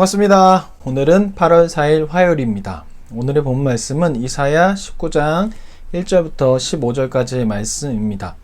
반갑습니다. 오늘은 8월 4일 화요일입니다. 오늘의 본 말씀은 이사야 19장 1절부터 15절까지의 말씀입니다.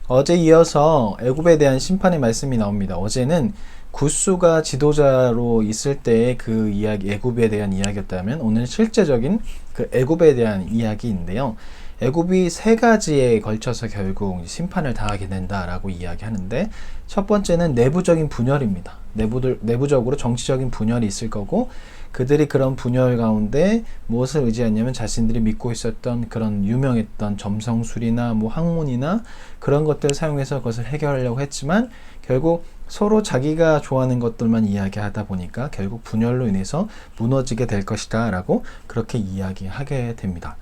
어제 이어서 애굽에 대한 심판의 말씀이 나옵니다. 어제는 굿수가 지도자로 있을 때의 그 이야기, 애굽에 대한 이야기였다면 오늘은 실제적인 그 애굽에 대한 이야기인데요. 애굽이 세 가지에 걸쳐서 결국 심판을 당하게 된다라고 이야기하는데, 첫 번째는 내부적인 분열입니다. 내부적으로 정치적인 분열이 있을 거고, 그들이 그런 분열 가운데 무엇을 의지했냐면 자신들이 믿고 있었던 그런 유명했던 점성술이나 학문이나 그런 것들을 사용해서 그것을 해결하려고 했지만, 결국 서로 자기가 좋아하는 것들만 이야기하다 보니까 결국 분열로 인해서 무너지게 될 것이다 라고 그렇게 이야기하게 됩니다.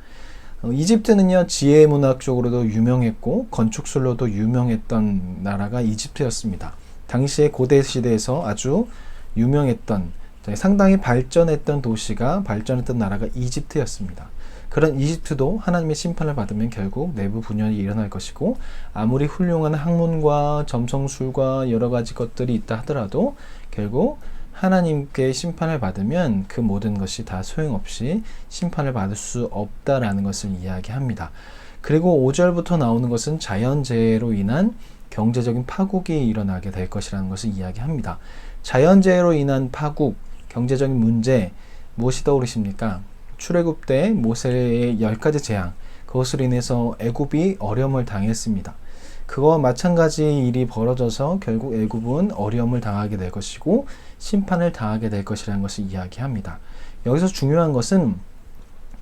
이집트는요, 지혜 문학적으로도 유명했고 건축술로도 유명했던 나라가 이집트였습니다. 당시의 고대 시대에서 아주 유명했던, 상당히 발전했던 도시가, 발전했던 나라가 이집트였습니다. 그런 이집트도 하나님의 심판을 받으면 결국 내부 분열이 일어날 것이고, 아무리 훌륭한 학문과 점성술과 여러 가지 것들이 있다 하더라도 결국 하나님께 심판을 받으면 그 모든 것이 다 소용없이 심판을 받을 수 없다라는 것을 이야기합니다. 그리고 5절부터 나오는 것은 자연재해로 인한 경제적인 파국이 일어나게 될 것이라는 것을 이야기합니다. 자연재해로 인한 파국, 경제적인 문제, 무엇이 떠오르십니까? 출애굽 때 모세의 10가지 재앙, 그것으로 인해서 애굽이 어려움을 당했습니다. 그거와 마찬가지 일이 벌어져서 결국 애굽은 어려움을 당하게 될 것이고 심판을 당하게 될 것이라는 것을 이야기합니다. 여기서 중요한 것은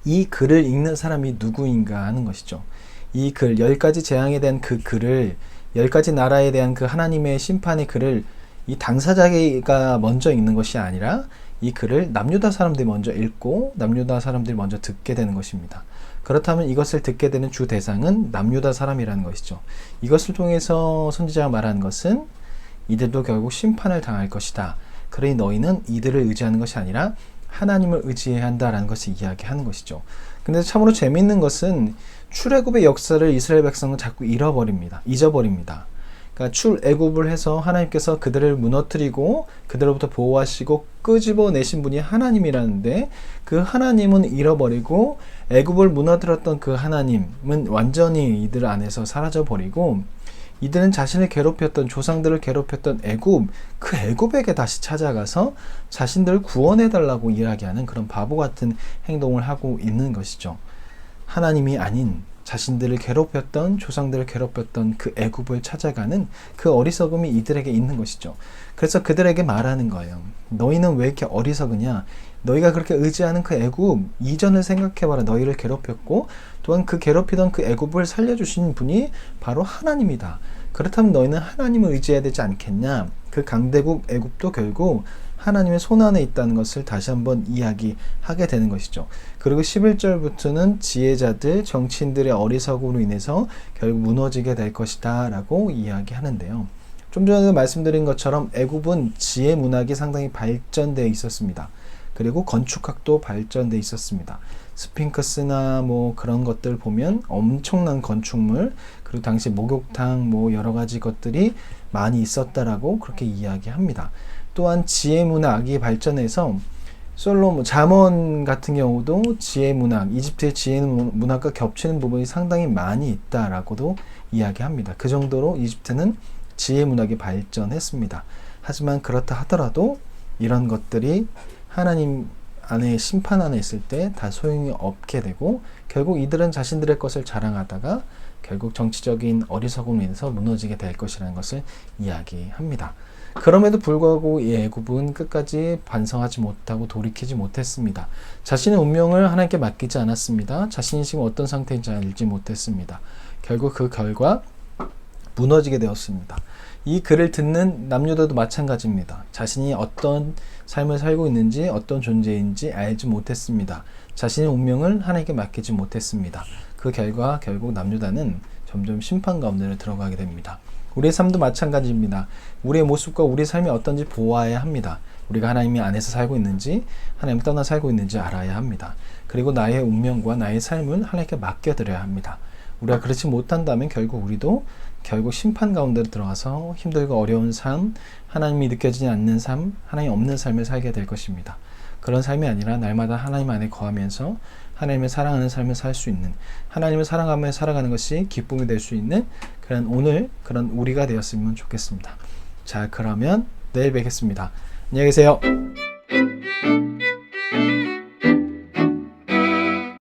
이 글을 읽는 사람이 누구인가 하는 것이죠. 이 글, 10가지 재앙에 대한 그 글을, 10가지 나라에 대한 그 하나님의 심판의 글을 이 당사자가 먼저 읽는 것이 아니라 이 글을 남유다 사람들이 먼저 읽고 남유다 사람들이 먼저 듣게 되는 것입니다. 그렇다면 이것을 듣게 되는 주 대상은 남유다 사람이라는 것이죠. 이것을 통해서 선지자가 말하는 것은 이들도 결국 심판을 당할 것이다. 그러니 너희는 이들을 의지하는 것이 아니라 하나님을 의지해야 한다라는 것을 이야기하는 것이죠. 근데 참으로 재미있는 것은 출애굽의 역사를 이스라엘 백성은 자꾸 잊어버립니다. 그러니까 출애굽을 해서 하나님께서 그들을 무너뜨리고 그들로부터 보호하시고 끄집어내신 분이 하나님이라는데, 그 하나님은 잃어버리고 애굽을 무너뜨렸던 그 하나님은 완전히 이들 안에서 사라져버리고, 이들은 자신을 괴롭혔던, 조상들을 괴롭혔던 애굽, 그 애굽에게 다시 찾아가서 자신들을 구원해달라고 이야기하는 그런 바보 같은 행동을 하고 있는 것이죠. 하나님이 아닌 자신들을 괴롭혔던, 조상들을 괴롭혔던 그 애굽을 찾아가는 그 어리석음이 이들에게 있는 것이죠. 그래서 그들에게 말하는 거예요. 너희는 왜 이렇게 어리석으냐? 너희가 그렇게 의지하는 그 애굽 이전을 생각해봐라. 너희를 괴롭혔고 또한 그 괴롭히던 그 애굽을 살려주신 분이 바로 하나님이다. 그렇다면 너희는 하나님을 의지해야 되지 않겠냐? 그 강대국 애굽도 결국 하나님의 손안에 있다는 것을 다시 한번 이야기하게 되는 것이죠. 그리고 11절부터는 지혜자들, 정치인들의 어리석음으로 인해서 결국 무너지게 될 것이다 라고 이야기하는데요. 좀 전에 말씀드린 것처럼 애굽은 지혜 문학이 상당히 발전되어 있었습니다. 그리고 건축학도 발전되어 있었습니다. 스핑크스나 그런 것들 보면 엄청난 건축물, 그리고 당시 목욕탕 여러 가지 것들이 많이 있었다라고 그렇게 이야기합니다. 또한 지혜 문학이 발전해서 잠언 같은 경우도 지혜 문학, 이집트의 지혜 문학과 겹치는 부분이 상당히 많이 있다라고도 이야기합니다. 그 정도로 이집트는 지혜 문학이 발전했습니다. 하지만 그렇다 하더라도 이런 것들이 하나님 안에, 심판 안에 있을 때 다 소용이 없게 되고, 결국 이들은 자신들의 것을 자랑하다가 결국 정치적인 어리석음으로 인해서 무너지게 될 것이라는 것을 이야기합니다. 그럼에도 불구하고 이 애굽은 끝까지 반성하지 못하고 돌이키지 못했습니다. 자신의 운명을 하나님께 맡기지 않았습니다. 자신이 지금 어떤 상태인지 알지 못했습니다. 결국 그 결과 무너지게 되었습니다. 이 글을 듣는 남유다도 마찬가지입니다. 자신이 어떤 삶을 살고 있는지, 어떤 존재인지 알지 못했습니다. 자신의 운명을 하나님께 맡기지 못했습니다. 그 결과 결국 남유다는 점점 심판 가운데 들어가게 됩니다. 우리의 삶도 마찬가지입니다. 우리의 모습과 우리의 삶이 어떤지 보아야 합니다. 우리가 하나님이 안에서 살고 있는지, 하나님 떠나 살고 있는지 알아야 합니다. 그리고 나의 운명과 나의 삶을 하나님께 맡겨드려야 합니다. 우리가 그렇지 못한다면 결국 우리도 결국 심판 가운데로 들어가서 힘들고 어려운 삶, 하나님이 느껴지지 않는 삶, 하나님 없는 삶을 살게 될 것입니다. 그런 삶이 아니라 날마다 하나님 안에 거하면서 하나님을 사랑하는 삶을 살 수 있는, 하나님을 사랑하며 살아가는 것이 기쁨이 될 수 있는 그런 오늘 그런 우리가 되었으면 좋겠습니다. 자, 그러면 내일 뵙겠습니다. 안녕히 계세요.